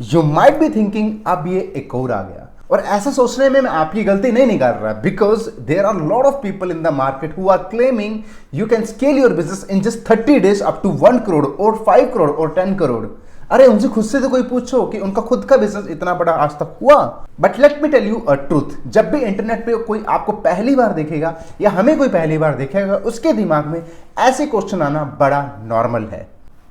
You might be thinking अब ये एक और आ गया, और ऐसा सोचने में मैं आपकी गलती नहीं निकाल रहा, because there are lot of people in the market who are claiming you can scale your business in just 30 days up to 1 crore और 5 करोड़ और 10 करोड़। अरे उनसे खुद से तो कोई पूछो कि उनका खुद का बिजनेस इतना बड़ा आज तक हुआ। But let me tell you a truth, जब भी इंटरनेट पे कोई आपको पहली बार देखेगा या हमें कोई पहली बार देखेगा, उसके दिमाग में ऐसे क्वेश्चन आना बड़ा नॉर्मल है।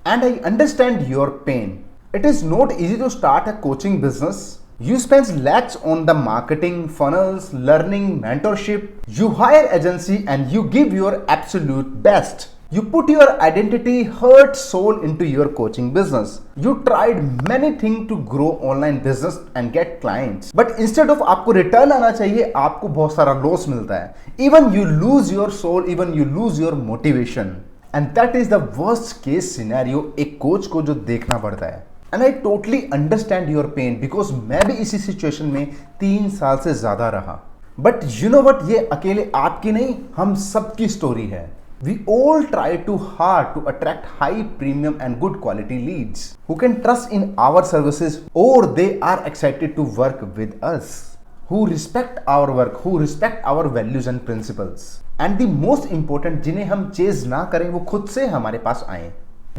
And I understand your pain. It is not easy to start a coaching business. You spend lakhs on the marketing, funnels, learning, mentorship. You hire agency and you give your absolute best. You put your identity, heart, soul into your coaching business. You tried many things to grow online business and get clients. But instead of आपको return आना चाहिए, आपको बहुत सारा loss मिलता है. Even you lose your soul, even you lose your motivation. And that is the worst case scenario एक coach को जो देखना पड़ता है। And I totally understand your pain, because मैं भी इसी सिचुएशन में 3 साल से ज्यादा रहा। बट यू नो वट, ये अकेले आपकी नहीं, हम सबकी स्टोरी है। We all try too hard to attract high premium and good quality leads who can trust in our services और they are excited to work with us, who respect our work, who respect our values and principles. And the most important, जिन्हें हम chase ना करें वो खुद से हमारे पास आए।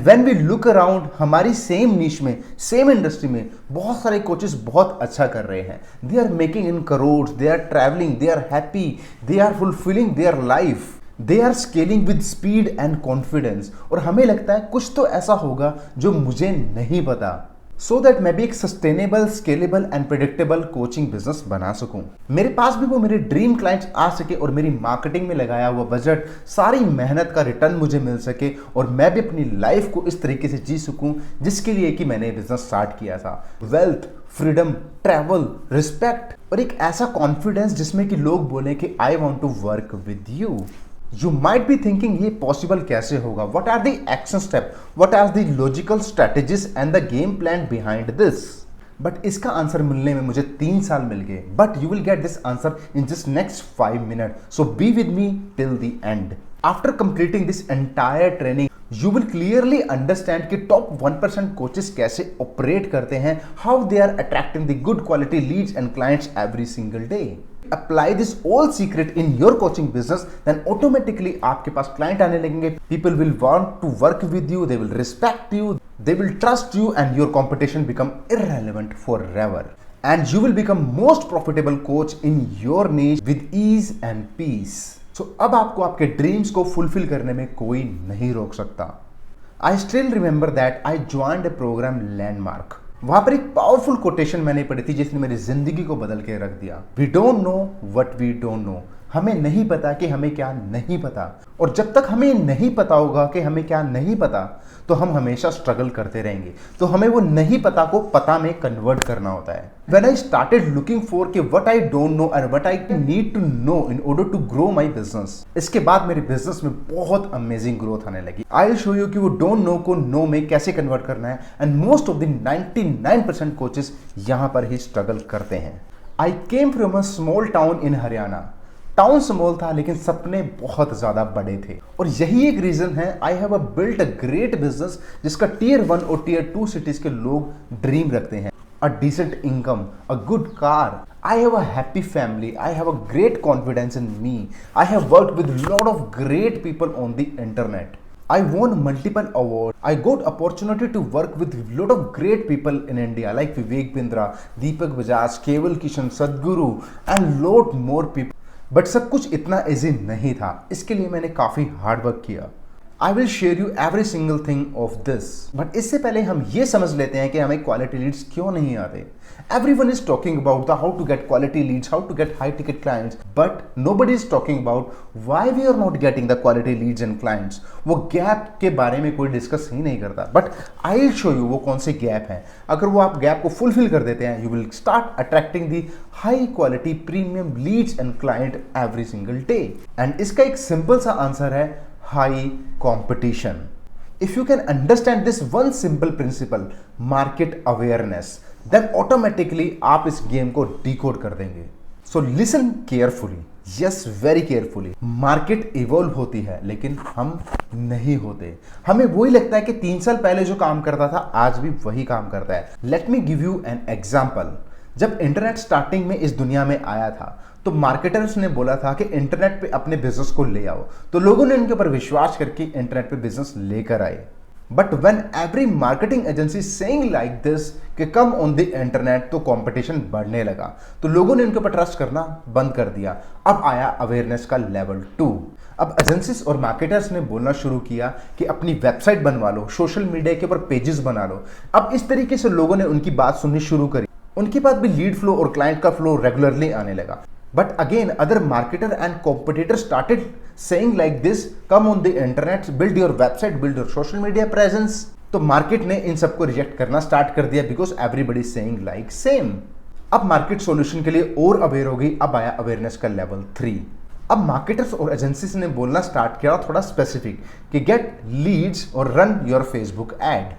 When we look around, हमारी सेम नीश में, सेम इंडस्ट्री में बहुत सारे कोचेस बहुत अच्छा कर रहे हैं। They are making in crores, they are traveling, they are happy, they are fulfilling their life, they are scaling with speed and confidence। और हमें लगता है कुछ तो ऐसा होगा जो मुझे नहीं पता, सो दैट मैं भी एक sustainable, scalable and predictable coaching business बना सकूं। मेरे पास भी वो मेरे ड्रीम क्लाइंट्स आ सके और मेरी मार्केटिंग में लगाया हुआ बजट, सारी मेहनत का रिटर्न मुझे मिल सके और मैं भी अपनी लाइफ को इस तरीके से जी सकूं जिसके लिए कि मैंने बिजनेस स्टार्ट किया था। वेल्थ, फ्रीडम, ट्रैवल, रिस्पेक्ट और एक ऐसा कॉन्फिडेंस जिसमें कि लोग बोले कि I want to work with you. You might be thinking ये पॉसिबल कैसे होगा? What are the action steps? What are the logical strategies and the game plan behind this? But इसका आंसर मिलने में मुझे 3 साल मिल गए। But you will get this answer in just next 5 minutes. So be with me till the end. After completing this entire training, you will clearly understand कि top 1% coaches कैसे operate करते हैं, how they are attracting the good quality leads and clients every single day. Apply this all secret in your coaching business, then automatically आपके पास client आने लगेंगे, people will want to work with you, they will respect you, they will trust you and your competition become irrelevant forever. And you will become most profitable coach in your niche with ease and peace. So अब आपको आपके dreams को fulfil करने में कोई नहीं रोक सकता। I still remember that I joined a program Landmark. वहां पर एक पावरफुल कोटेशन मैंने पढ़ी थी जिसने मेरी जिंदगी को बदल के रख दिया। We don't know what we don't know. हमें नहीं पता कि हमें क्या नहीं पता, और जब तक हमें नहीं पता होगा कि हमें क्या नहीं पता तो हम हमेशा स्ट्रगल करते रहेंगे। तो हमें वो नहीं पता को पता में कन्वर्ट करना होता है। When I started looking for कि what I don't know and what I need to know in order to grow my business, इसके बाद मेरे बिजनेस में बहुत अमेजिंग ग्रोथ आने लगी। I'll show you कि वो don't know को know में कैसे कन्वर्ट करना है, and most of the 99% coaches यहाँ पर ही स्ट्रगल करते हैं। I came from a small town in Haryana. Town small था लेकिन सपने बहुत ज्यादा बड़े थे, और यही एक रीजन है I have built a great business जिसका टियर 1 और टियर 2 सिटीज के लोग ड्रीम रखते हैं। A decent income, a good car, I have a happy family, I have a great confidence in me, I have worked with lot of great people on the internet. I won multiple awards. I got opportunity to work with lot of great people in India like Vivek Bindra, Deepak Bajaj, Keval Kishan, Sadhguru and lot more people. But सब कुछ इतना easy नहीं था, इसके लिए मैंने काफ़ी hard work किया। आई will share you every single thing of this, but इससे पहले हम ये समझ लेते हैं कि हमें क्वालिटी लीड्स क्यों नहीं आते। Everyone is talking about the how to get quality leads, how to get high ticket clients, but nobody is talking about why we are not getting the quality leads and clients. वो gap के बारे में कोई discuss ही नहीं करता, but I will show you वो कौन से गैप हैं। अगर वो आप गैप को फुलफिल कर देते हैं, you will start attracting the high quality premium Leeds and client every single day. And इसका एक सिंपल सा आंसर है high competition. If you can understand this one simple principle, market awareness, then automatically आप इस game को decode कर देंगे। So listen carefully, yes very carefully. Market evolve होती है लेकिन हम नहीं होते। हमें वही लगता है कि 3 साल पहले जो काम करता था आज भी वही काम करता है। Let me give you an example. जब इंटरनेट स्टार्टिंग में इस दुनिया में आया था तो मार्केटर्स ने बोला था कि इंटरनेट पे अपने बिजनेस को ले आओ, तो लोगों ने उनके ऊपर विश्वास करके इंटरनेट पे बिजनेस लेकर आए। But when every marketing agency saying like this कि कम ऑन द इंटरनेट, तो कंपटीशन बढ़ने लगा, तो लोगों ने उनके ऊपर ट्रस्ट करना बंद कर दिया। अब आया अवेयरनेस का लेवल 2। अब एजेंसीज और मार्केटर्स ने बोलना शुरू किया कि अपनी वेबसाइट बनवा लो, सोशल मीडिया के ऊपर पेजेस बना लो। अब इस तरीके से लोगों ने उनकी बात सुननी शुरू करी। उनके पास भी लीड फ्लो और क्लाइंट का फ्लो रेगुलरली आने लगा। But again, other marketer and competitors started saying like this, come on the internet, build your website, build your social media presence. तो मार्केट ने इन सबको रिजेक्ट करना स्टार्ट कर दिया because everybody saying like same. अब market solution के लिए और अवेयर हो गई। अब आया अवेयरनेस का लेवल 3। अब मार्केटर्स और एजेंसीज ने बोलना स्टार्ट किया थोड़ा स्पेसिफिक कि गेट लीड्स और रन योर फेसबुक एड।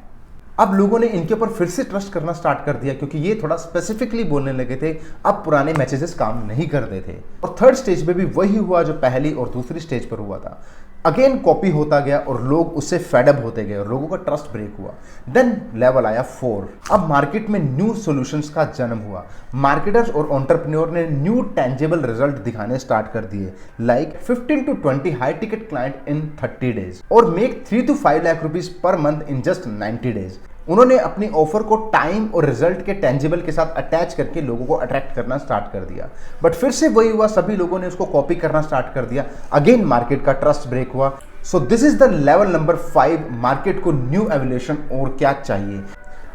अब लोगों ने इनके ऊपर फिर से ट्रस्ट करना स्टार्ट कर दिया क्योंकि ये थोड़ा स्पेसिफिकली बोलने लगे थे। अब पुराने मैसेजेस काम नहीं करते थे। और थर्ड स्टेज पे भी वही हुआ जो पहली और दूसरी स्टेज पर हुआ था। अगेन कॉपी होता गया और लोग उससे फेडअप होते गए और लोगों का ट्रस्ट ब्रेक हुआ। देन लेवल आया 4। अब मार्केट में न्यू सॉल्यूशंस का जन्म हुआ। मार्केटर्स और एंटरप्रेन्योर ने न्यू टेंजेबल रिजल्ट दिखाने स्टार्ट कर दिए, like 15 to 20 high ticket client in 30 days और make 3 to 5 lakh rupees per month in just 90 days. उन्होंने अपनी ऑफर को टाइम और रिजल्ट के टेंजिबल के साथ अटैच करके लोगों को अट्रैक्ट करना स्टार्ट कर दिया। बट फिर से वही हुआ, सभी लोगों ने उसको कॉपी करना स्टार्ट कर दिया। अगेन मार्केट का ट्रस्ट ब्रेक हुआ। So this is the level number 5। Market को न्यू एवोल्यूशन और क्या चाहिए,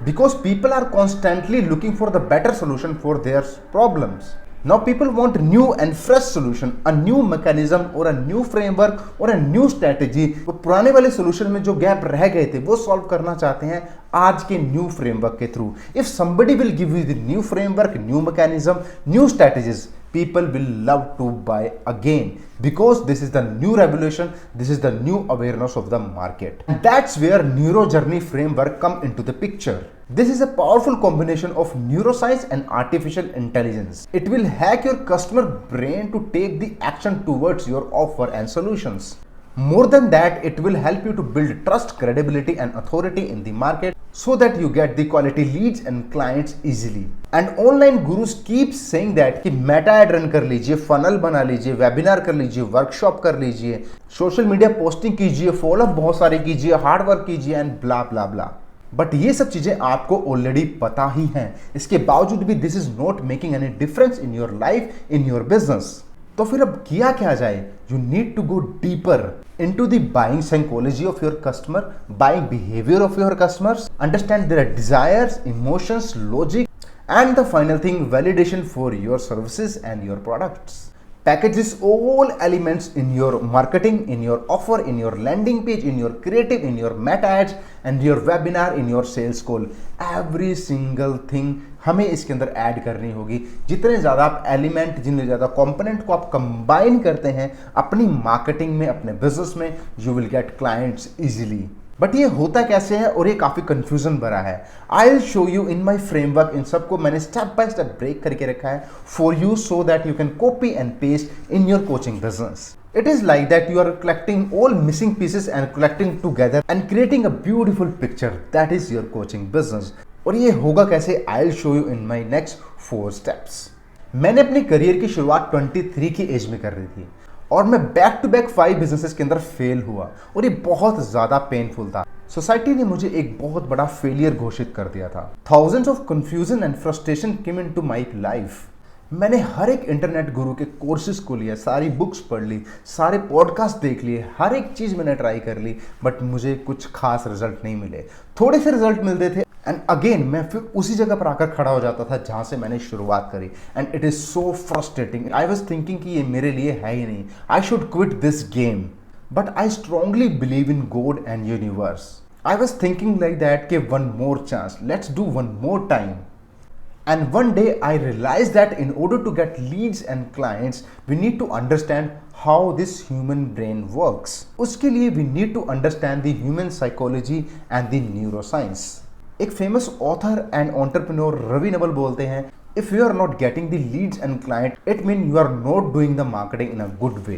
because people are constantly looking for the better solution for their problems. Now people want new and fresh solution, a new mechanism or a new framework or a new strategy। वो पुराने वाले solution में जो gap रह गए थे वो solve करना चाहते हैं आज के न्यू फ्रेमवर्क के through. If somebody will give you the new framework, new mechanism, new strategies, people will love to buy again because this is the new revolution, this is the new awareness of the market. And that's where NeuroJourney framework come into the picture. This is a powerful combination of neuroscience and artificial intelligence. It will hack your customer brain to take the action towards your offer and solutions. More than that, it will help you to build trust, credibility and authority in the market so that you get the quality leads and clients easily. And online gurus keep saying that कि Meta ad run कर लीजिए, funnel बना लीजिए, webinar कर लीजिए, workshop कर लीजिए, social media posting कीजिए, फॉलोअप बहुत सारे कीजिए, हार्ड वर्क कीजिए and blah blah blah. But ये सब चीजें आपको ऑलरेडी पता ही हैं। इसके बावजूद भी this is not making any difference in your life, in your business. तो फिर अब किया क्या जाए? You need to go deeper into the buying psychology of your customer, buying behavior of your customers, understand their desires, emotions, logic, and the final thing, validation for your services and your products. Package this all elements in your marketing, in your offer, in your landing page, in your creative, in your meta ads and your webinar, in your sales call. Every single thing हमें इसके अंदर add करनी होगी। जितने ज़्यादा आप element, जितने ज़्यादा कंपोनेंट को आप कंबाइन करते हैं अपनी मार्केटिंग में, अपने बिजनेस में, you will get clients easily. But ये होता कैसे है और ये काफ़ी कंफ्यूजन भरा है। I will show you in my framework. इन सबको मैंने स्टेप बाय स्टेप ब्रेक करके रखा है for you so that you can copy and paste in your coaching business. It is like that you are collecting all missing pieces and collecting together and creating a beautiful picture. That is your coaching business. और ये होगा कैसे? I'll show you in my next 4 steps. मैंने अपने career की शुरुआत 23 की as में कर रही थी और मैं बैक टू बैक 5 बिजनेसेस के अंदर फेल हुआ और ये बहुत ज्यादा पेनफुल था। सोसाइटी ने मुझे एक बहुत बड़ा फेलियर घोषित कर दिया था। Thousands of confusion and frustration came into my life. मैंने हर एक इंटरनेट गुरु के कोर्सेज को लिया, सारी बुक्स पढ़ ली, सारे पॉडकास्ट देख लिए, हर एक चीज़ मैंने ट्राई कर ली, बट मुझे कुछ खास रिजल्ट नहीं मिले। थोड़े से रिजल्ट मिलते थे एंड अगेन मैं फिर उसी जगह पर आकर खड़ा हो जाता था जहाँ से मैंने शुरुआत करी and it is so frustrating. I was thinking कि ये मेरे लिए है ही नहीं, I should quit this game, but I strongly believe in God and universe. I was thinking like that कि one more chance, let's do one more time. And one day I realized that in order to get leads and clients, we need to understand how this human brain works. उसके लिए we need to understand the human psychology and the neuroscience. एक famous author and entrepreneur Ravi Naval बोलते हैं If you are not getting the leads and client, it means you are not doing the marketing in a good way.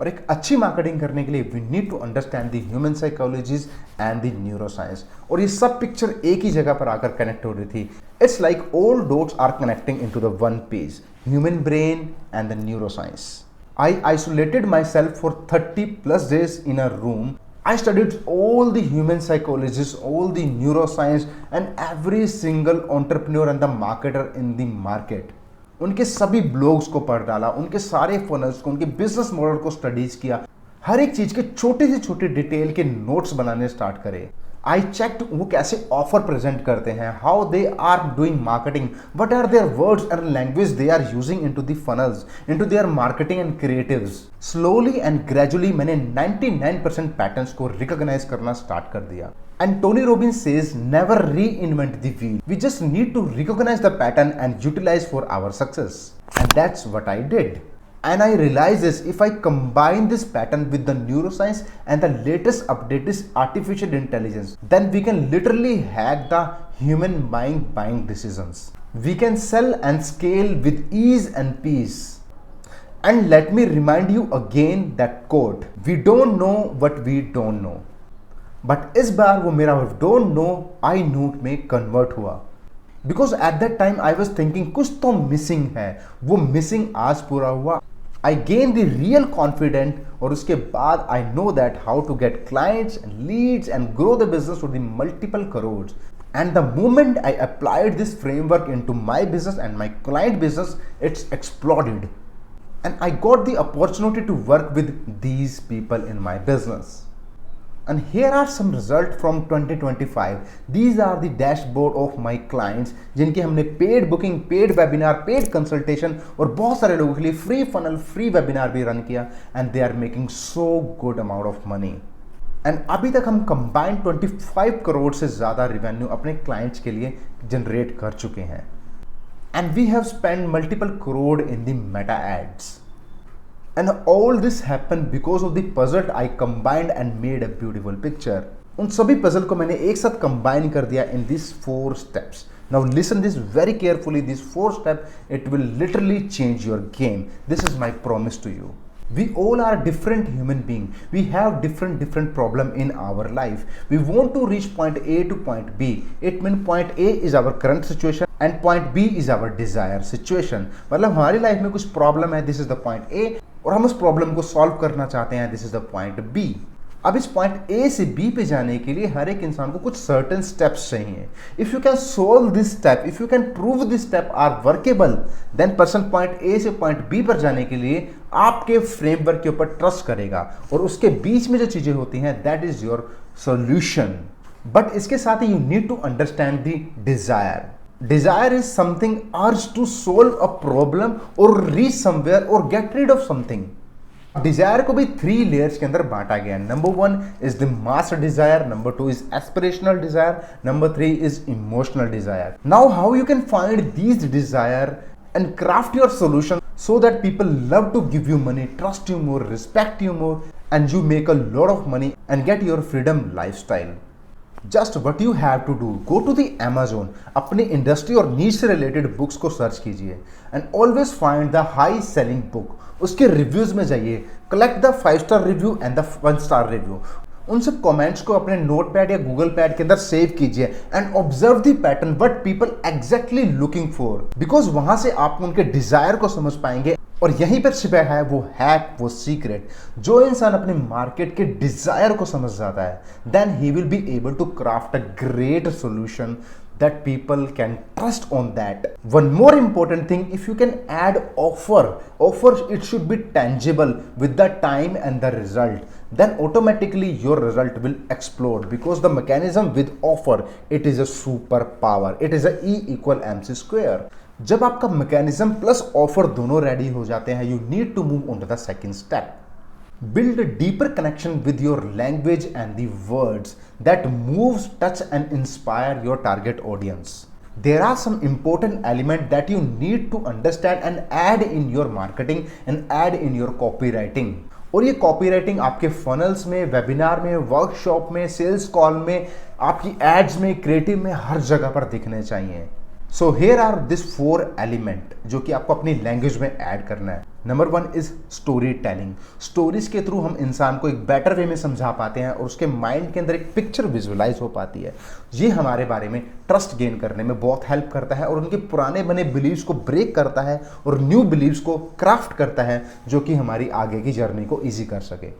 और एक अच्छी marketing करने के लिए we need to understand the human psychologies and the neuroscience. और ये सब picture एक ही जगह पर आकर कनेक्ट हो रही थी। It's like all dots are connecting into the one page, human brain and the neuroscience. I isolated myself for 30 plus days in a room. I studied all the human psychologists, all the neuroscience and every single entrepreneur and the marketer in the market. उनके सभी blogs को पढ़ डाला, उनके सारे funnels को, उनके business model को स्टडीज किया, हर एक चीज के छोटे से छोटे डिटेल के नोट्स बनाने स्टार्ट करे। आई चेक्ड वो कैसे ऑफर प्रेजेंट करते हैं, how they are doing marketing, what are their words and language they are using into the funnels, into their marketing and creatives. Slowly and gradually मैंने 99% patterns को recognise करना start कर दिया। And Tony Robbins says, never reinvent the wheel. We just need to recognize the pattern and utilize for our success. And that's what I did. And I realized this, if I combine this pattern with the neuroscience and the latest update is artificial intelligence, then we can literally hack the human mind buying decisions. We can sell and scale with ease and peace. And let me remind you again that quote, we don't know what we don't know. But इस बार वो मेरा don't know I know में convert हुआ, because at that time I was thinking कुछ तो missing है, वो मिसिंग आज पूरा हुआ। I gain the real confident और उसके बाद I know that how to get clients and leads and grow the business to the multiple crores. And the moment I applied this framework into my business and my client business, it's exploded. And I got the opportunity to work with these people in my business. And here are some results from 2025. These are the dashboard of my clients जिनके हमने paid booking, paid webinar, paid consultation और बहुत सारे लोगों के लिए free funnel, free webinar भी run किया, and they are making so good amount of money. And अभी तक हम कंबाइंड 25 करोड़ से ज़्यादा रिवेन्यू अपने क्लाइंट्स के लिए जनरेट कर चुके हैं। And we have spend multiple crore in the Meta ads. And all this happened because of the puzzle I combined and made a beautiful picture. उन सभी puzzle को मैंने एक साथ combine कर दिया in these 4 steps. Now listen this very carefully. These 4 steps, it will literally change your game. This is my promise to you. We all are different human beings. We have different problem in our life. We want to reach point A to point B. It means point A is our current situation and point B is our desired situation. मतलब हमारी life में कुछ problem है, this is the point A, और हम उस problem को solve करना चाहते हैं, this is the point B। अब इस पॉइंट A से B पे जाने के लिए हर एक इंसान को कुछ सर्टेन स्टेप्स चाहिए। If you can solve this step, if you can prove this step are workable, then person point A से पॉइंट B पर जाने के लिए आपके फ्रेमवर्क के ऊपर ट्रस्ट करेगा, और उसके बीच में जो चीजें होती हैं that is your solution. But इसके साथ ही you need to understand the desire. Desire is something urge to solve a problem or reach somewhere or get rid of something. Desire को भी 3 layers के अंदर बांटा गया है। Number 1 is the mass desire, number 2 is aspirational desire, number 3 is emotional desire. Now how you can find these desire and craft your solution so that people love to give you money, trust you more, respect you more, and you make a lot of money and get your freedom lifestyle. Just what you have to do, go to the Amazon, अपनी industry और niche से related books को search कीजिए and always find the high selling book, उसके reviews में जाइए, collect the 5 star review and the 1 star review, उन सब कमेंट्स को अपने नोट पैड या गूगल पैड के अंदर सेव कीजिए and observe the pattern what people exactly looking for, because वहां से आप उनके डिजायर को समझ पाएंगे। और यहीं पर छिपा है वो हैक, वो सीक्रेट। जो इंसान अपने मार्केट के डिजायर को समझ जाता है, then he will be able to craft a great solution that people can trust on that. One more important thing, if you can add offer, it should be tangible with the time and the result, then automatically your result will explode, because the mechanism with offer, it is a superpower, it is a E equal MC square. जब आपका mechanism plus offer दोनों ready हो जाते हैं, you need to move on to the second step. Build a deeper connection with your language and the words that moves, touch and inspire your target audience. There are some important elements that you need to understand and add in your marketing and add in your copywriting. और ये copywriting आपके funnels में, webinar में, workshop में, sales call में, आपकी ads में, creative में, हर जगह पर दिखने चाहिए. So here are this 4 element जो कि आपको अपनी लैंग्वेज में ऐड करना है। Number 1 is story telling. Stories के थ्रू हम इंसान को एक बेटर वे में समझा पाते हैं और उसके माइंड के अंदर एक पिक्चर विजुअलाइज हो पाती है। ये हमारे बारे में ट्रस्ट गेन करने में बहुत हेल्प करता है और उनके पुराने बने बिलीव्स को ब्रेक करता है और न्यू बिलीव्स को क्राफ्ट करता है जो कि हमारी आगे की जर्नी को ईजी कर सके।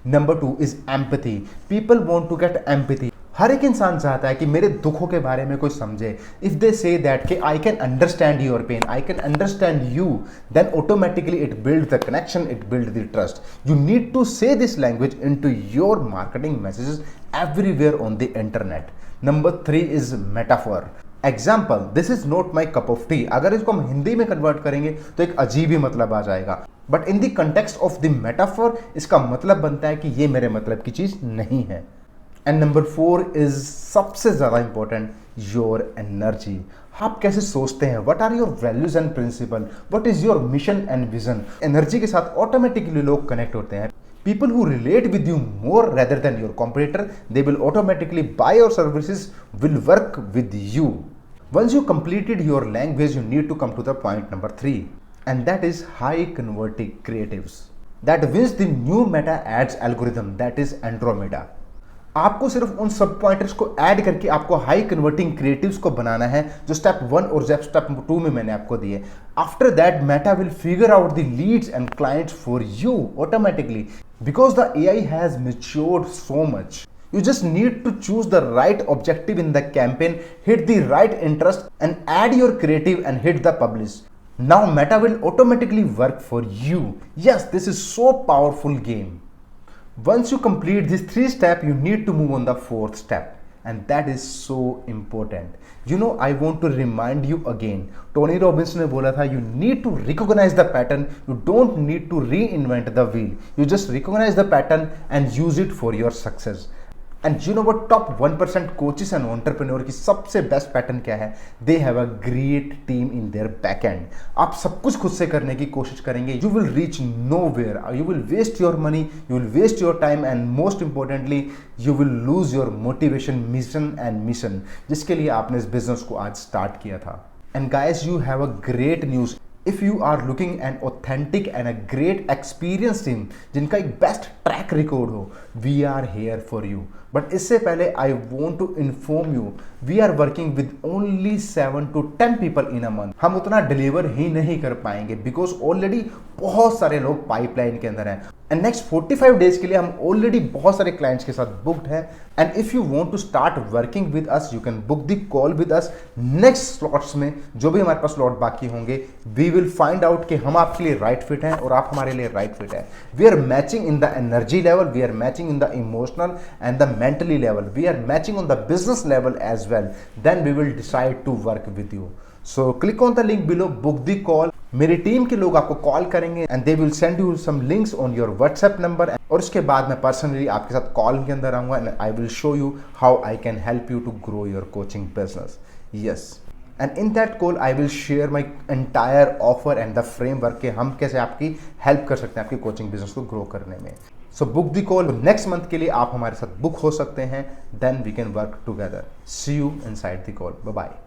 Number 2 is empathy. People want to get empathy. हर एक इंसान चाहता है कि मेरे दुखों के बारे में कोई समझे। इफ दे से दैट कि I can understand your pain, I can understand you, then automatically it build the connection, it build the trust. You need to say this language into your marketing messages everywhere on the internet. Number 3 is metaphor. Example, this is not my cup of tea. अगर इसको हम हिंदी में convert करेंगे तो एक अजीब ही मतलब आ जाएगा, but in the context of the metaphor इसका मतलब बनता है कि ये मेरे मतलब की चीज नहीं है। एंड नंबर 4 इज सबसे ज्यादा इंपॉर्टेंट, योर एनर्जी। आप कैसे सोचते हैं, what are your values and principle, what is your mission and vision. Energy के साथ ऑटोमेटिकली लोग कनेक्ट होते हैं। People who relate with you more rather than your competitor, they will automatically buy your services, will work with you. Once you completed your language, you need to come to the point number 3, and that is high converting creatives. That wins the new meta ads algorithm, that is Andromeda. आपको सिर्फ उन सब pointers को add करके आपको high converting creatives को बनाना है जो स्टेप 1 और स्टेप 2 में मैंने आपको दिए। After that Meta will figure out the leads and clients for you automatically because the AI has matured so much. You just need to choose the right objective in the campaign, hit the right interest and add your creative and hit the publish. Now Meta will automatically work for you. Yes, this is so powerful game. Once you complete these 3 steps, you need to move on the 4th step, and that is so important. You know, I want to remind you again, Tony Robbins ने बोला था, you need to recognize the pattern, you don't need to reinvent the wheel, you just recognize the pattern and use it for your success. And you know what, top 1% coaches and entrepreneur की सबसे best pattern क्या है? They have a great team in their back end. आप सब कुछ खुद से करने की कोशिश करेंगे, you will reach nowhere, you will waste your money, you will waste your time and most importantly you will lose your motivation, mission and mission जिसके लिए आपने इस बिजनेस को आज स्टार्ट किया था। And guys, you have a great news. If you are looking an authentic and a great experienced team जिनका एक बेस्ट ट्रैक रिकॉर्ड हो, we are here for you. But इससे पहले I want to inform you, we are working with only 7 to 10 people in a month. हम उतना deliver ही नहीं कर पाएंगे बिकॉज ऑलरेडी बहुत सारे लोग पाइपलाइन के अंदर हैं एंड नेक्स्ट 45 डेज के लिए हम ऑलरेडी बहुत सारे क्लाइंट्स के साथ बुक्ड हैं। And if you want to start working with us, you can book the call with us. Next slots में जो भी हमारे पास स्लॉट बाकी होंगे, वी विल फाइंड आउट कि हम आपके लिए राइट फिट हैं और आप हमारे लिए राइट फिट है। We are matching in the energy level, we are matching in the emotional and the mentally level, we are matching on the business level as well. Then we will decide to work with you. So click on the link below, book the call. मेरी team के लोग आपको call करेंगे and they will send you some links on your WhatsApp number और उसके बाद मैं personally आपके साथ कॉल के अंदर आऊंगा and I will show you how I can help you to grow your coaching business. Yes, and in that call I will share my entire offer and the framework के हम कैसे आपकी help कर सकते हैं आपकी कोचिंग बिजनेस को grow करने में। So book the call. Next month के लिए आप हमारे साथ बुक हो सकते हैं। Then we can work together. See you inside the call. Bye bye.